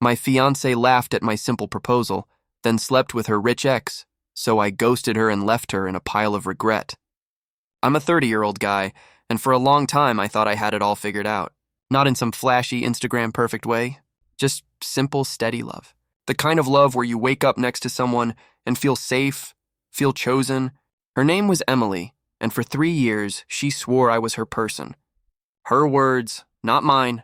My fiancée laughed at my simple proposal, then slept with her rich ex, so I ghosted her and left her in a pile of regret. I'm a 30-year-old guy, and for a long time I thought I had it all figured out. Not in some flashy Instagram perfect way, just simple, steady love. The kind of love where you wake up next to someone and feel safe, feel chosen. Her name was Emily, and for 3 years she swore I was her person. Her words, not mine.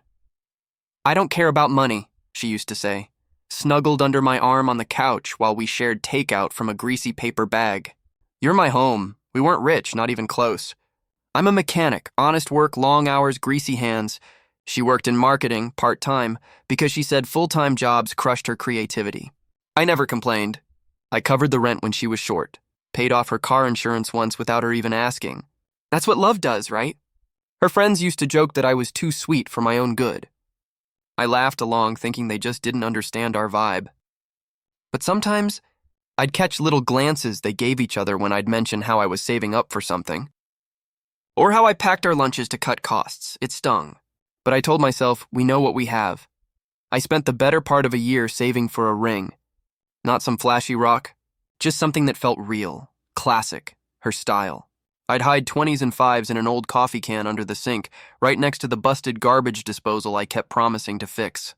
"I don't care about money," she used to say, snuggled under my arm on the couch while we shared takeout from a greasy paper bag. "You're my home. We weren't rich, not even close. I'm a mechanic, honest work, long hours, greasy hands." She worked in marketing, part-time, because she said full-time jobs crushed her creativity. I never complained. I covered the rent when she was short, paid off her car insurance once without her even asking. That's what love does, right? Her friends used to joke that I was too sweet for my own good. I laughed along, thinking they just didn't understand our vibe. But sometimes, I'd catch little glances they gave each other when I'd mention how I was saving up for something. Or how I packed our lunches to cut costs. It stung. But I told myself, we know what we have. I spent the better part of a year saving for a ring. Not some flashy rock, just something that felt real, classic, her style. I'd hide 20s and 5s in an old coffee can under the sink, right next to the busted garbage disposal I kept promising to fix.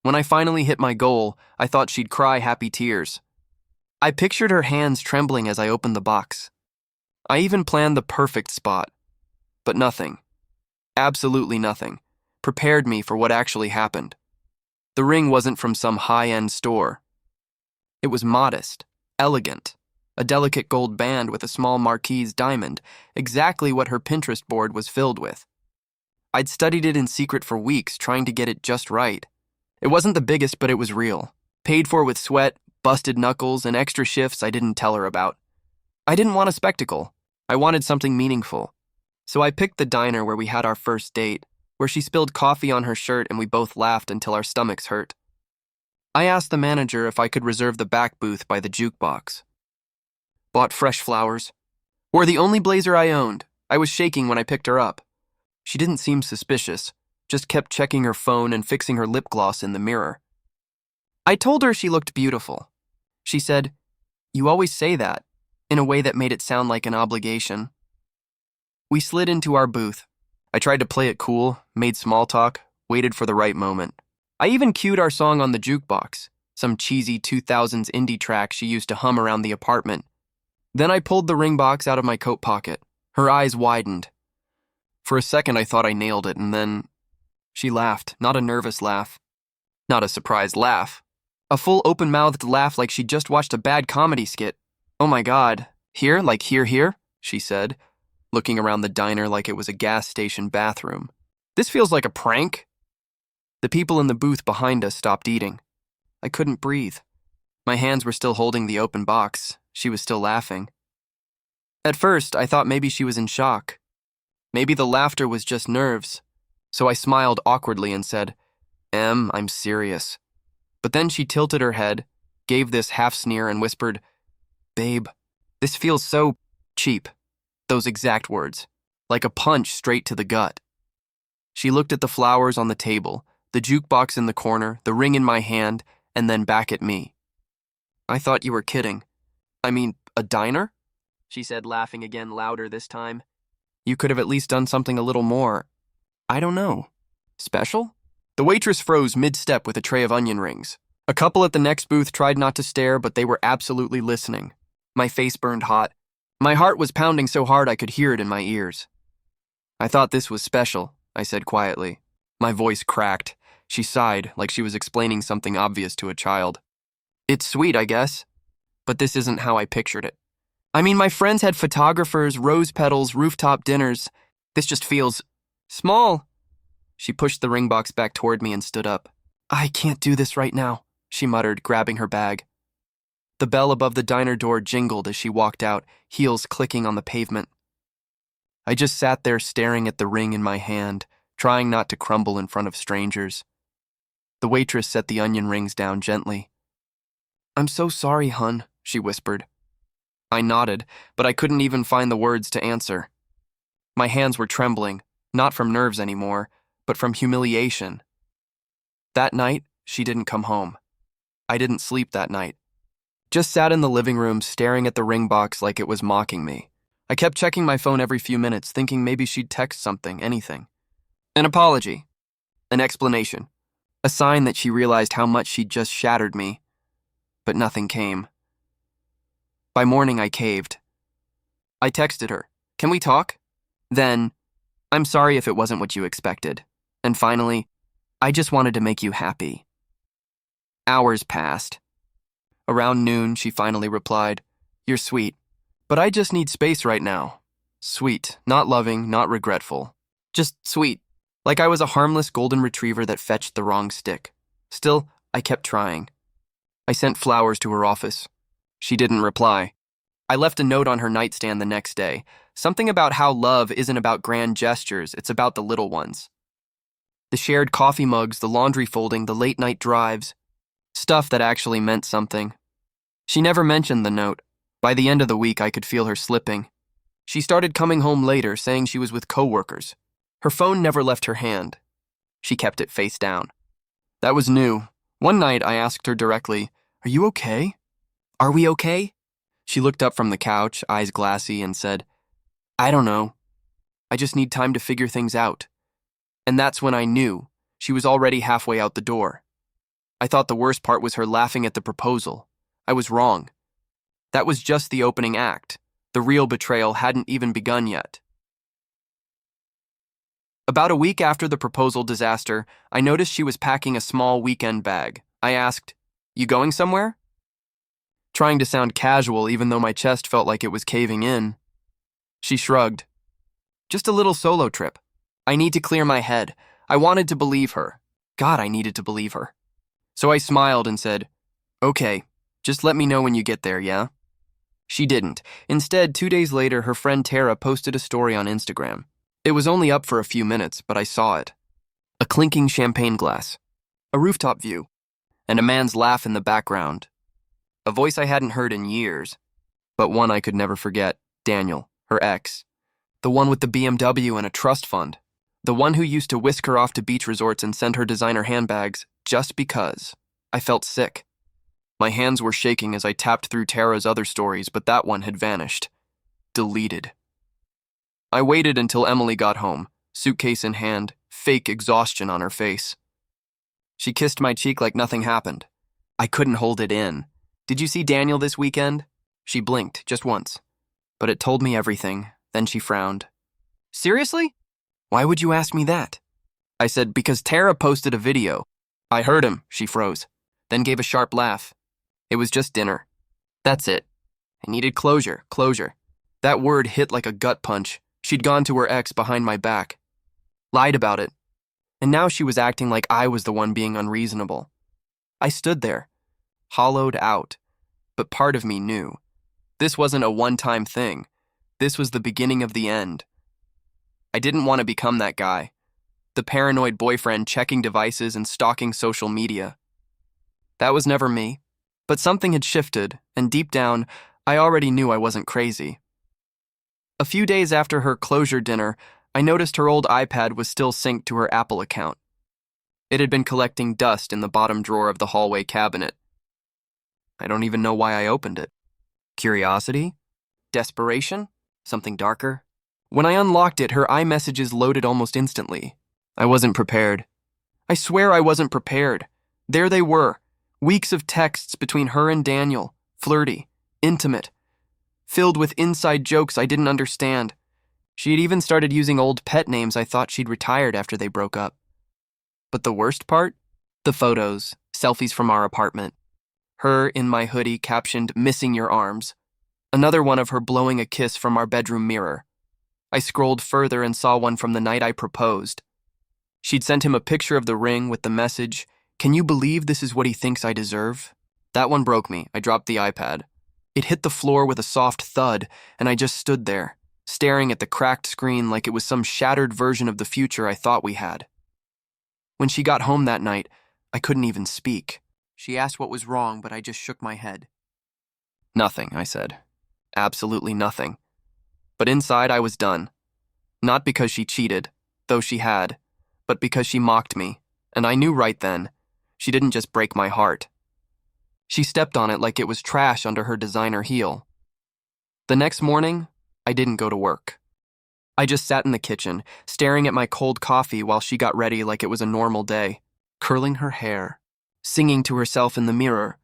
When I finally hit my goal, I thought she'd cry happy tears. I pictured her hands trembling as I opened the box. I even planned the perfect spot. But nothing, absolutely nothing, prepared me for what actually happened. The ring wasn't from some high-end store. It was modest, elegant, a delicate gold band with a small marquise diamond, exactly what her Pinterest board was filled with. I'd studied it in secret for weeks, trying to get it just right. It wasn't the biggest, but it was real. Paid for with sweat, busted knuckles, and extra shifts I didn't tell her about. I didn't want a spectacle. I wanted something meaningful. So I picked the diner where we had our first date, where she spilled coffee on her shirt and we both laughed until our stomachs hurt. I asked the manager if I could reserve the back booth by the jukebox. Bought fresh flowers. Wore the only blazer I owned. I was shaking when I picked her up. She didn't seem suspicious, just kept checking her phone and fixing her lip gloss in the mirror. I told her she looked beautiful. She said, "You always say that," in a way that made it sound like an obligation. We slid into our booth. I tried to play it cool, made small talk, waited for the right moment. I even cued our song on the jukebox, some cheesy 2000s indie track she used to hum around the apartment. Then I pulled the ring box out of my coat pocket. Her eyes widened. For a second I thought I nailed it, and then she laughed, not a nervous laugh, not a surprised laugh. A full open-mouthed laugh like she'd just watched a bad comedy skit. "Oh my God, here? Like here?" she said, looking around the diner like it was a gas station bathroom. "This feels like a prank." The people in the booth behind us stopped eating. I couldn't breathe. My hands were still holding the open box. She was still laughing. At first, I thought maybe she was in shock. Maybe the laughter was just nerves. So I smiled awkwardly and said, I'm serious." But then she tilted her head, gave this half sneer and whispered, "Babe, this feels so cheap." Those exact words, like a punch straight to the gut. She looked at the flowers on the table, the jukebox in the corner, the ring in my hand, and then back at me. "I thought you were kidding. I mean, a diner?" she said, laughing again, louder this time. "You could have at least done something a little more, I don't know, special?" The waitress froze mid-step with a tray of onion rings. A couple at the next booth tried not to stare, but they were absolutely listening. My face burned hot. My heart was pounding so hard I could hear it in my ears. "I thought this was special," I said quietly. My voice cracked. She sighed, like she was explaining something obvious to a child. "It's sweet, I guess, but this isn't how I pictured it. I mean, my friends had photographers, rose petals, rooftop dinners. This just feels small." She pushed the ring box back toward me and stood up. "I can't do this right now," she muttered, grabbing her bag. The bell above the diner door jingled as she walked out, heels clicking on the pavement. I just sat there staring at the ring in my hand, trying not to crumble in front of strangers. The waitress set the onion rings down gently. "I'm so sorry, hun," she whispered. I nodded, but I couldn't even find the words to answer. My hands were trembling, not from nerves anymore, but from humiliation. That night, She didn't come home. I didn't sleep that night. Just sat in the living room staring at the ring box like it was mocking me. I kept checking my phone every few minutes, thinking maybe she'd text something, anything. An apology. An explanation. A sign that she realized how much she'd just shattered me. But nothing came. By morning, I caved. I texted her, "Can we talk?" Then, "I'm sorry if it wasn't what you expected." And finally, "I just wanted to make you happy." Hours passed. Around noon, she finally replied, "You're sweet, but I just need space right now." Sweet, not loving, not regretful. Just sweet, like I was a harmless golden retriever that fetched the wrong stick. Still, I kept trying. I sent flowers to her office. She didn't reply. I left a note on her nightstand the next day, something about how love isn't about grand gestures, it's about the little ones. The shared coffee mugs, the laundry folding, the late-night drives. Stuff that actually meant something. She never mentioned the note. By the end of the week, I could feel her slipping. She started coming home later, saying she was with coworkers. Her phone never left her hand. She kept it face down. That was new. One night, I asked her directly, "Are you okay? Are we okay?" She looked up from the couch, eyes glassy, and said, "I don't know. I just need time to figure things out." And that's when I knew she was already halfway out the door. I thought the worst part was her laughing at the proposal. I was wrong. That was just the opening act. The real betrayal hadn't even begun yet. About a week after the proposal disaster, I noticed she was packing a small weekend bag. I asked, "You going somewhere?" Trying to sound casual even though my chest felt like it was caving in. She shrugged. "Just a little solo trip. I need to clear my head." I wanted to believe her. God, I needed to believe her. So I smiled and said, "Okay, just let me know when you get there, yeah?" She didn't. Instead, 2 days later, her friend Tara posted a story on Instagram. It was only up for a few minutes, but I saw it. A clinking champagne glass, a rooftop view, and a man's laugh in the background. A voice I hadn't heard in years, but one I could never forget, Daniel, her ex. The one with the BMW and a trust fund. The one who used to whisk her off to beach resorts and send her designer handbags just because. I felt sick. My hands were shaking as I tapped through Tara's other stories, but that one had vanished. Deleted. I waited until Emily got home, suitcase in hand, fake exhaustion on her face. She kissed my cheek like nothing happened. I couldn't hold it in. "Did you see Daniel this weekend?" She blinked, just once. But it told me everything. Then she frowned. "Seriously? Why would you ask me that?" I said, "Because Tara posted a video." "I heard him," she froze, then gave a sharp laugh. "It was just dinner. That's it. I needed closure. That word hit like a gut punch. She'd gone to her ex behind my back. Lied about it. And now she was acting like I was the one being unreasonable. I stood there, hollowed out, but part of me knew. This wasn't a one-time thing. This was the beginning of the end. I didn't want to become that guy. The paranoid boyfriend checking devices and stalking social media. That was never me. But something had shifted, and deep down, I already knew I wasn't crazy. A few days after her closure dinner, I noticed her old iPad was still synced to her Apple account. It had been collecting dust in the bottom drawer of the hallway cabinet. I don't even know why I opened it. Curiosity? Desperation? Something darker? When I unlocked it, her iMessages loaded almost instantly. I wasn't prepared. I swear I wasn't prepared. There they were, weeks of texts between her and Daniel, flirty, intimate, filled with inside jokes I didn't understand. She had even started using old pet names I thought she'd retired after they broke up. But the worst part? The photos, selfies from our apartment. Her in my hoodie captioned, "Missing your arms." Another one of her blowing a kiss from our bedroom mirror. I scrolled further and saw one from the night I proposed. She'd sent him a picture of the ring with the message, "Can you believe this is what he thinks I deserve?" That one broke me. I dropped the iPad. It hit the floor with a soft thud, and I just stood there, staring at the cracked screen like it was some shattered version of the future I thought we had. When she got home that night, I couldn't even speak. She asked what was wrong, but I just shook my head. "Nothing," I said. Absolutely nothing. But inside I was done. Not because she cheated, though she had, but because she mocked me, and I knew right then. She didn't just break my heart. She stepped on it like it was trash under her designer heel. The next morning, I didn't go to work. I just sat in the kitchen, staring at my cold coffee while she got ready like it was a normal day, curling her hair, singing to herself in the mirror,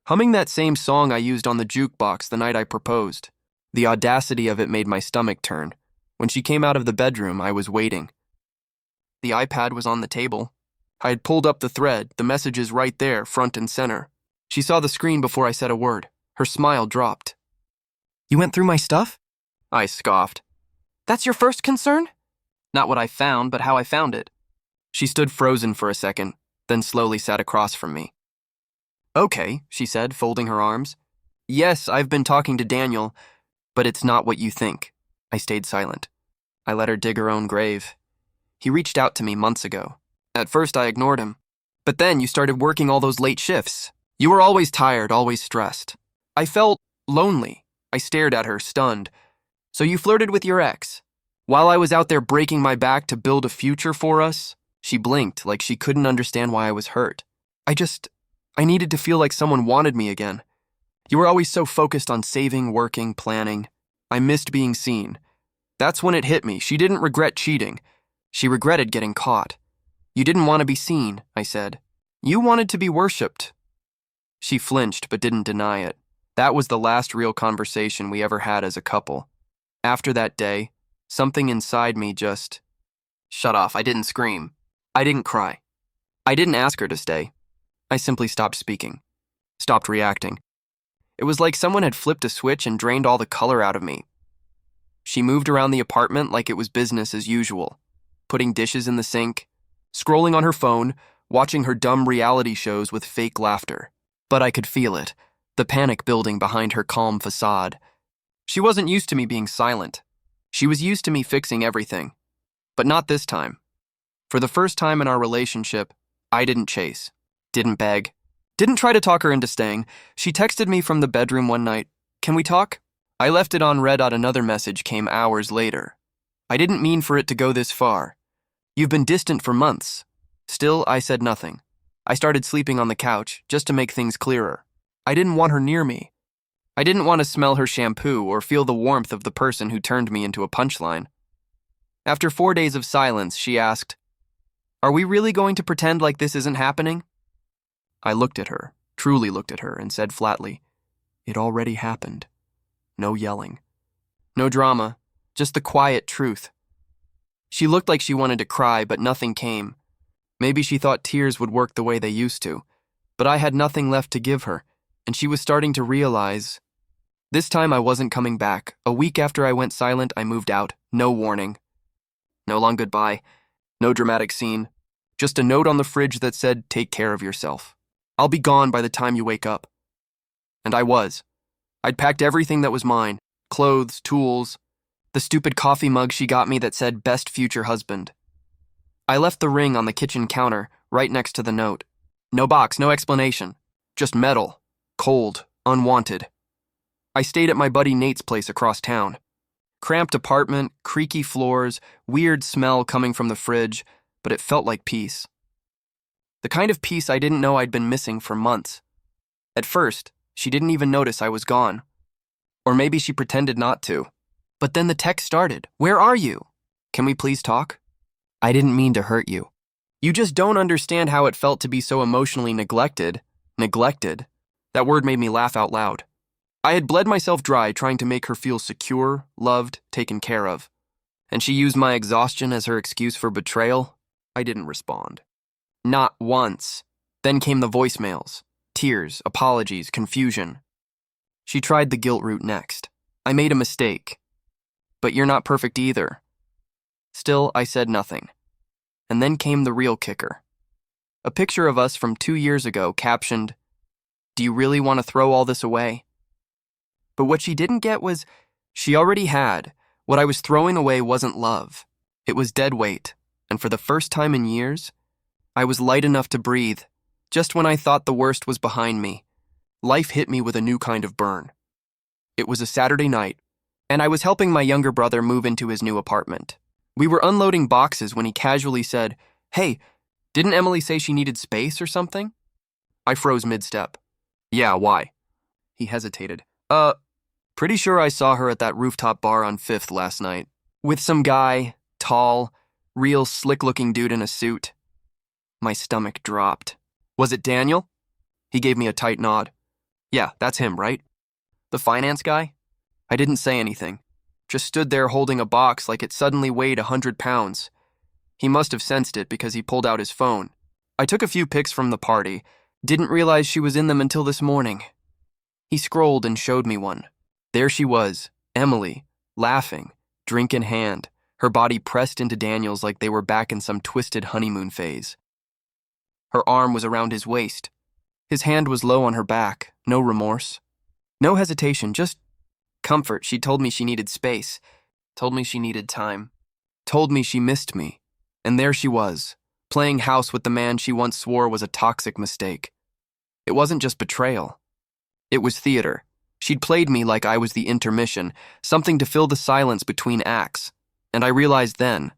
humming that same song I used on the jukebox the night I proposed. The audacity of it made my stomach turn. When she came out of the bedroom, I was waiting. The iPad was on the table. I had pulled up the thread, the messages right there, front and center. She saw the screen before I said a word. Her smile dropped. "You went through my stuff?" I scoffed. "That's your first concern?" Not what I found, but how I found it. She stood frozen for a second, then slowly sat across from me. "Okay," she said, folding her arms. "Yes, I've been talking to Daniel, but it's not what you think." I stayed silent. I let her dig her own grave. He reached out to me months ago. At first, I ignored him. But then you started working all those late shifts. You were always tired, always stressed. I felt lonely. I stared at her, stunned. "So you flirted with your ex? While I was out there breaking my back to build a future for us?" She blinked like she couldn't understand why I was hurt. I needed to feel like someone wanted me again. You were always so focused on saving, working, planning. I missed being seen. That's when it hit me. She didn't regret cheating. She regretted getting caught. "You didn't want to be seen," I said. "You wanted to be worshipped." She flinched but didn't deny it. That was the last real conversation we ever had as a couple. After that day, something inside me just shut off. I didn't scream. I didn't cry. I didn't ask her to stay. I simply stopped speaking, stopped reacting. It was like someone had flipped a switch and drained all the color out of me. She moved around the apartment like it was business as usual, putting dishes in the sink, scrolling on her phone, watching her dumb reality shows with fake laughter. But I could feel it, the panic building behind her calm facade. She wasn't used to me being silent. She was used to me fixing everything. But not this time. For the first time in our relationship, I didn't chase, didn't beg, didn't try to talk her into staying. She texted me from the bedroom one night, "Can we talk?" I left it on read. Another message came hours later. "I didn't mean for it to go this far. You've been distant for months." Still, I said nothing. I started sleeping on the couch, just to make things clearer. I didn't want her near me. I didn't want to smell her shampoo or feel the warmth of the person who turned me into a punchline. After 4 days of silence, she asked, "Are we really going to pretend like this isn't happening?" I looked at her, truly looked at her, and said flatly, "It already happened." No yelling. No drama, just the quiet truth. She looked like she wanted to cry, but nothing came. Maybe she thought tears would work the way they used to, but I had nothing left to give her, and she was starting to realize. This time I wasn't coming back. A week after I went silent, I moved out. No warning. No long goodbye. No dramatic scene. Just a note on the fridge that said, "Take care of yourself. I'll be gone by the time you wake up." And I was. I'd packed everything that was mine. Clothes, tools, the stupid coffee mug she got me that said, "Best future husband." I left the ring on the kitchen counter, right next to the note. No box, no explanation. Just metal. Cold. Unwanted. I stayed at my buddy Nate's place across town. Cramped apartment, creaky floors, weird smell coming from the fridge, but it felt like peace. The kind of peace I didn't know I'd been missing for months. At first, she didn't even notice I was gone. Or maybe she pretended not to. But then the text started. "Where are you? Can we please talk? I didn't mean to hurt you. You just don't understand how it felt to be so emotionally neglected." Neglected. That word made me laugh out loud. I had bled myself dry trying to make her feel secure, loved, taken care of. And she used my exhaustion as her excuse for betrayal. I didn't respond. Not once. Then came the voicemails. Tears, apologies, confusion. She tried the guilt route next. "I made a mistake. But you're not perfect either." Still, I said nothing. And then came the real kicker. A picture of us from 2 years ago captioned, "Do you really want to throw all this away?" But what she didn't get was, she already had. What I was throwing away wasn't love. It was dead weight. And for the first time in years, I was light enough to breathe. Just when I thought the worst was behind me, life hit me with a new kind of burn. It was a Saturday night, and I was helping my younger brother move into his new apartment. We were unloading boxes when he casually said, "Hey, didn't Emily say she needed space or something?" I froze mid-step. Yeah, why? He hesitated. Pretty sure I saw her at that rooftop bar on 5th last night. With some guy, tall, real slick-looking dude in a suit. My stomach dropped. Was it Daniel? He gave me a tight nod. Yeah, that's him, right? The finance guy? I didn't say anything. Just stood there holding a box like it suddenly weighed 100 pounds. He must have sensed it because he pulled out his phone. I took a few pics from the party. Didn't realize she was in them until this morning. He scrolled and showed me one. There she was, Emily, laughing, drink in hand, her body pressed into Daniel's like they were back in some twisted honeymoon phase. Her arm was around his waist. His hand was low on her back, no remorse. No hesitation, just comfort. She told me she needed space, told me she needed time, told me she missed me. And there she was, playing house with the man she once swore was a toxic mistake. It wasn't just betrayal. It was theater. She'd played me like I was the intermission, something to fill the silence between acts. And I realized then.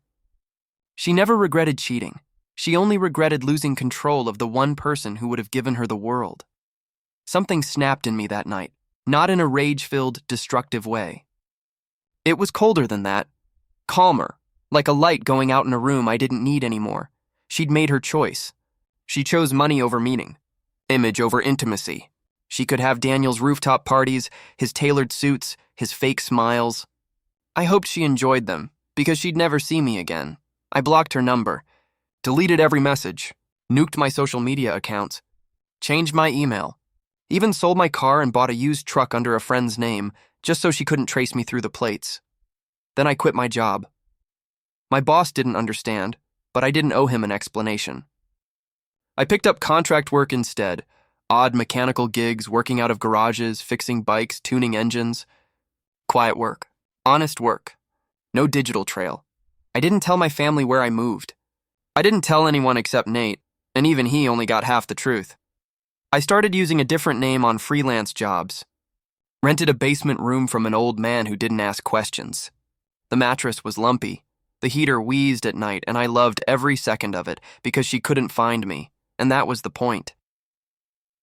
She never regretted cheating. She only regretted losing control of the one person who would have given her the world. Something snapped in me that night, not in a rage-filled, destructive way. It was colder than that, calmer, like a light going out in a room I didn't need anymore. She'd made her choice. She chose money over meaning, image over intimacy. She could have Daniel's rooftop parties, his tailored suits, his fake smiles. I hoped she enjoyed them, because she'd never see me again. I blocked her number, deleted every message, nuked my social media accounts, changed my email, even sold my car and bought a used truck under a friend's name just so she couldn't trace me through the plates. Then I quit my job. My boss didn't understand, but I didn't owe him an explanation. I picked up contract work instead, odd mechanical gigs, working out of garages, fixing bikes, tuning engines. Quiet work, honest work, no digital trail. I didn't tell my family where I moved. I didn't tell anyone except Nate, and even he only got half the truth. I started using a different name on freelance jobs. Rented a basement room from an old man who didn't ask questions. The mattress was lumpy. The heater wheezed at night, and I loved every second of it because she couldn't find me, and that was the point.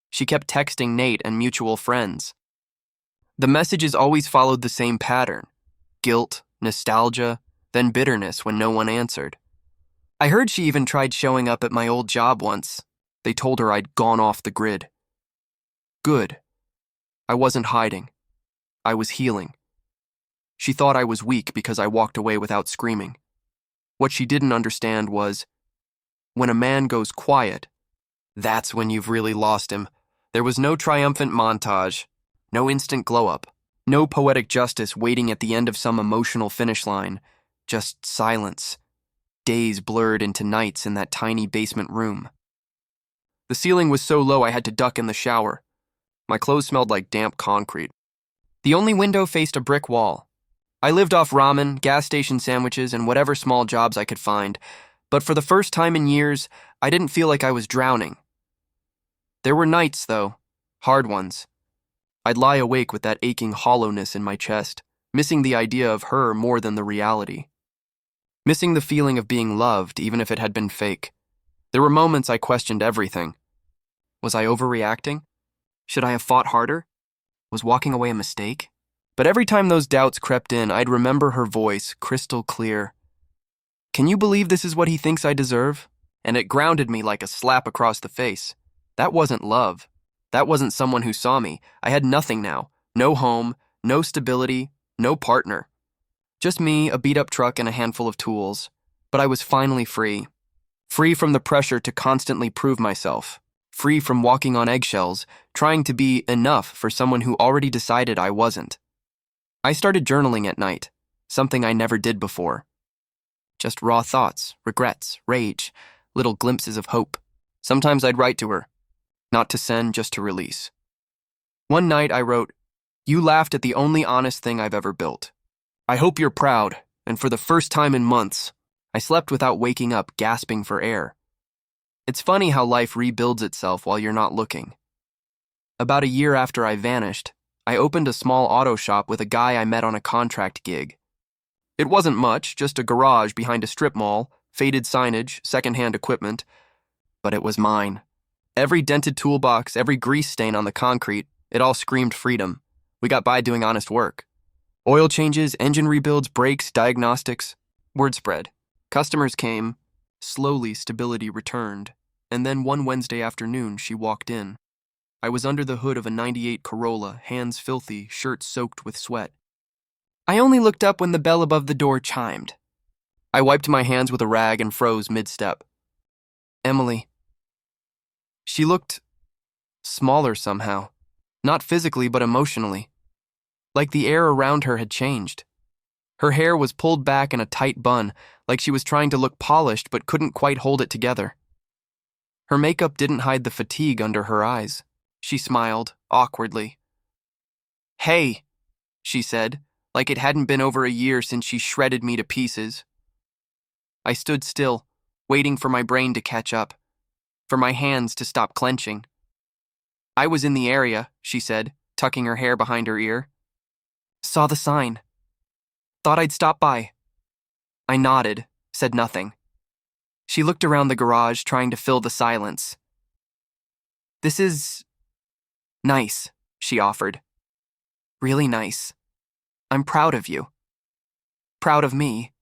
She kept texting Nate and mutual friends. The messages always followed the same pattern: guilt, nostalgia, then bitterness when no one answered. I heard she even tried showing up at my old job once. They told her I'd gone off the grid. Good. I wasn't hiding. I was healing. She thought I was weak because I walked away without screaming. What she didn't understand was, when a man goes quiet, that's when you've really lost him. There was no triumphant montage, no instant glow-up, no poetic justice waiting at the end of some emotional finish line, just silence. Days blurred into nights in that tiny basement room. The ceiling was so low I had to duck in the shower. My clothes smelled like damp concrete. The only window faced a brick wall. I lived off ramen, gas station sandwiches, and whatever small jobs I could find, but for the first time in years, I didn't feel like I was drowning. There were nights, though, hard ones. I'd lie awake with that aching hollowness in my chest, missing the idea of her more than the reality. Missing the feeling of being loved, even if it had been fake. There were moments I questioned everything. Was I overreacting? Should I have fought harder? Was walking away a mistake? But every time those doubts crept in, I'd remember her voice, crystal clear. Can you believe this is what he thinks I deserve? And it grounded me like a slap across the face. That wasn't love. That wasn't someone who saw me. I had nothing now. No home, no stability, no partner. Just me, a beat-up truck, and a handful of tools. But I was finally free. Free from the pressure to constantly prove myself. Free from walking on eggshells, trying to be enough for someone who already decided I wasn't. I started journaling at night, something I never did before. Just raw thoughts, regrets, rage, little glimpses of hope. Sometimes I'd write to her. Not to send, just to release. One night I wrote, "You laughed at the only honest thing I've ever built. I hope you're proud, and for the first time in months, I slept without waking up, gasping for air." It's funny how life rebuilds itself while you're not looking. About a year after I vanished, I opened a small auto shop with a guy I met on a contract gig. It wasn't much, just a garage behind a strip mall, faded signage, secondhand equipment, but it was mine. Every dented toolbox, every grease stain on the concrete, it all screamed freedom. We got by doing honest work. Oil changes, engine rebuilds, brakes, diagnostics. Word spread. Customers came. Slowly, stability returned. And then one Wednesday afternoon, she walked in. I was under the hood of a '98 Corolla, hands filthy, shirt soaked with sweat. I only looked up when the bell above the door chimed. I wiped my hands with a rag and froze mid-step. Emily. She looked smaller somehow. Not physically, but emotionally. Like the air around her had changed. Her hair was pulled back in a tight bun, like she was trying to look polished but couldn't quite hold it together. Her makeup didn't hide the fatigue under her eyes. She smiled, awkwardly. Hey, she said, like it hadn't been over a year since she shredded me to pieces. I stood still, waiting for my brain to catch up, for my hands to stop clenching. I was in the area, she said, tucking her hair behind her ear. Saw the sign. Thought I'd stop by. I nodded, said nothing. She looked around the garage, trying to fill the silence. This is nice, she offered. Really nice. I'm proud of you. Proud of me,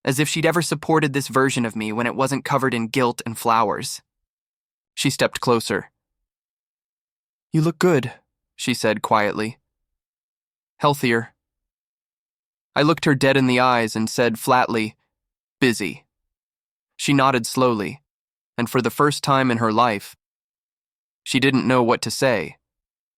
as if she'd ever supported this version of me when it wasn't covered in guilt and flowers. She stepped closer. You look good, she said quietly. Healthier. I looked her dead in the eyes and said flatly, busy. She nodded slowly, and for the first time in her life, she didn't know what to say.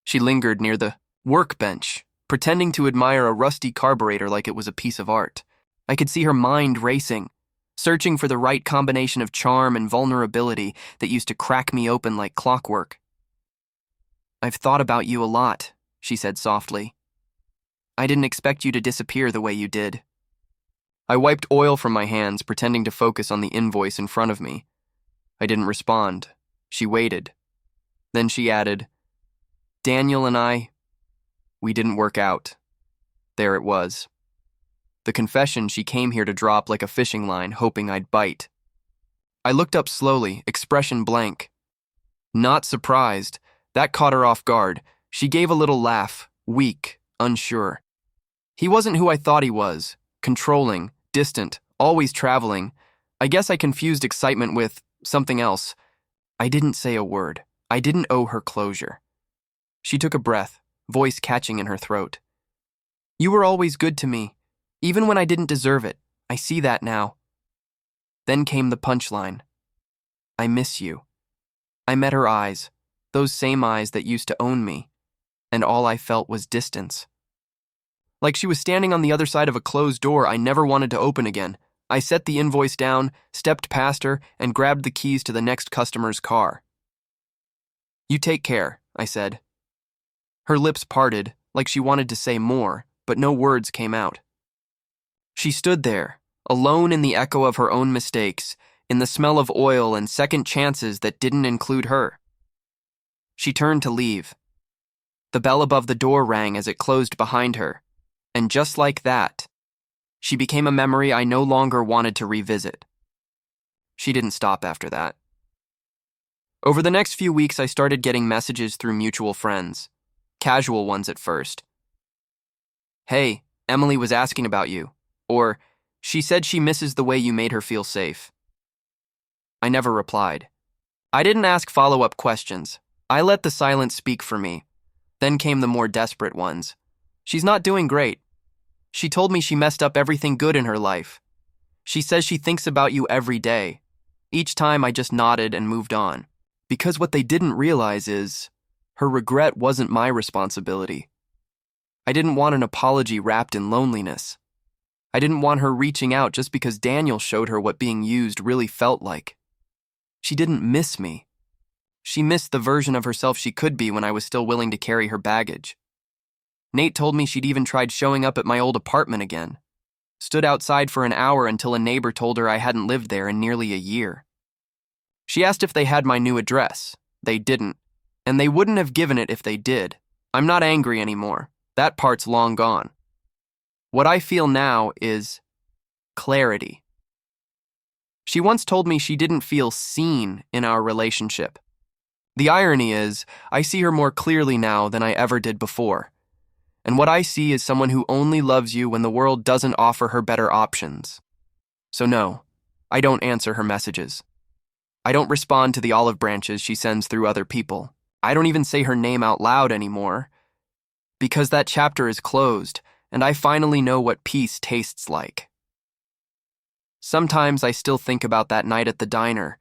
She lingered near the workbench, pretending to admire a rusty carburetor like it was a piece of art. I could see her mind racing, searching for the right combination of charm and vulnerability that used to crack me open like clockwork. I've thought about you a lot, she said softly. I didn't expect you to disappear the way you did. I wiped oil from my hands, pretending to focus on the invoice in front of me. I didn't respond. She waited. Then she added, Daniel and I, we didn't work out. There it was. The confession she came here to drop like a fishing line, hoping I'd bite. I looked up slowly, expression blank. Not surprised. That caught her off guard. She gave a little laugh, weak, unsure. He wasn't who I thought he was. Controlling, distant, always traveling. I guess I confused excitement with something else. I didn't say a word. I didn't owe her closure. She took a breath, voice catching in her throat. You were always good to me, even when I didn't deserve it. I see that now. Then came the punchline. I miss you. I met her eyes, those same eyes that used to own me, and all I felt was distance. Like she was standing on the other side of a closed door I never wanted to open again. I set the invoice down, stepped past her, and grabbed the keys to the next customer's car. You take care, I said. Her lips parted, like she wanted to say more, but no words came out. She stood there, alone in the echo of her own mistakes, in the smell of oil and second chances that didn't include her. She turned to leave. The bell above the door rang as it closed behind her. And just like that, she became a memory I no longer wanted to revisit. She didn't stop after that. Over the next few weeks, I started getting messages through mutual friends, casual ones at first. Hey, Emily was asking about you, or she said she misses the way you made her feel safe. I never replied. I didn't ask follow-up questions. I let the silence speak for me. Then came the more desperate ones. She's not doing great. She told me she messed up everything good in her life. She says she thinks about you every day. Each time I just nodded and moved on. Because what they didn't realize is, her regret wasn't my responsibility. I didn't want an apology wrapped in loneliness. I didn't want her reaching out just because Daniel showed her what being used really felt like. She didn't miss me. She missed the version of herself she could be when I was still willing to carry her baggage. Nate told me she'd even tried showing up at my old apartment again. Stood outside for an hour until a neighbor told her I hadn't lived there in nearly a year. She asked if they had my new address. They didn't. And they wouldn't have given it if they did. I'm not angry anymore. That part's long gone. What I feel now is clarity. She once told me she didn't feel seen in our relationship. The irony is, I see her more clearly now than I ever did before. And what I see is someone who only loves you when the world doesn't offer her better options. So no, I don't answer her messages. I don't respond to the olive branches she sends through other people. I don't even say her name out loud anymore. Because that chapter is closed, and I finally know what peace tastes like. Sometimes I still think about that night at the diner,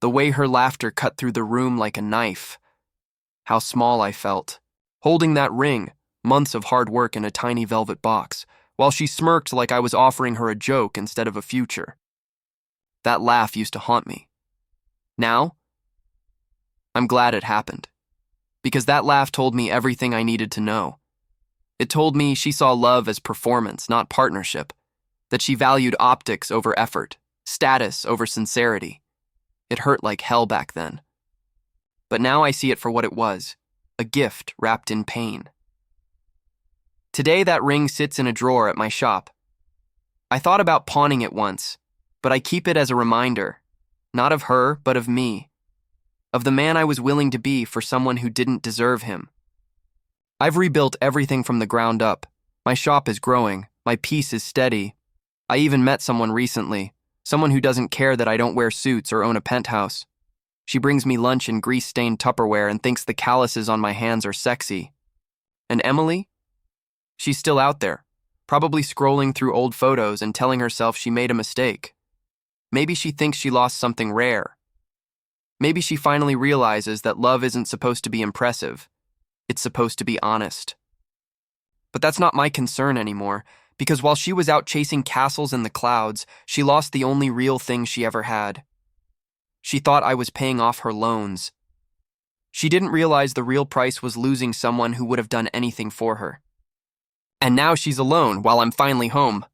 the way her laughter cut through the room like a knife. How small I felt, holding that ring, months of hard work in a tiny velvet box, while she smirked like I was offering her a joke instead of a future. That laugh used to haunt me. Now, I'm glad it happened, because that laugh told me everything I needed to know. It told me she saw love as performance, not partnership, that she valued optics over effort, status over sincerity. It hurt like hell back then. But now I see it for what it was, a gift wrapped in pain. Today that ring sits in a drawer at my shop. I thought about pawning it once, but I keep it as a reminder, not of her, but of me, of the man I was willing to be for someone who didn't deserve him. I've rebuilt everything from the ground up. My shop is growing, my peace is steady. I even met someone recently, someone who doesn't care that I don't wear suits or own a penthouse. She brings me lunch in grease-stained Tupperware and thinks the calluses on my hands are sexy. And Emily? She's still out there, probably scrolling through old photos and telling herself she made a mistake. Maybe she thinks she lost something rare. Maybe she finally realizes that love isn't supposed to be impressive. It's supposed to be honest. But that's not my concern anymore, because while she was out chasing castles in the clouds, she lost the only real thing she ever had. She thought I was paying off her loans. She didn't realize the real price was losing someone who would have done anything for her. And now she's alone while I'm finally home,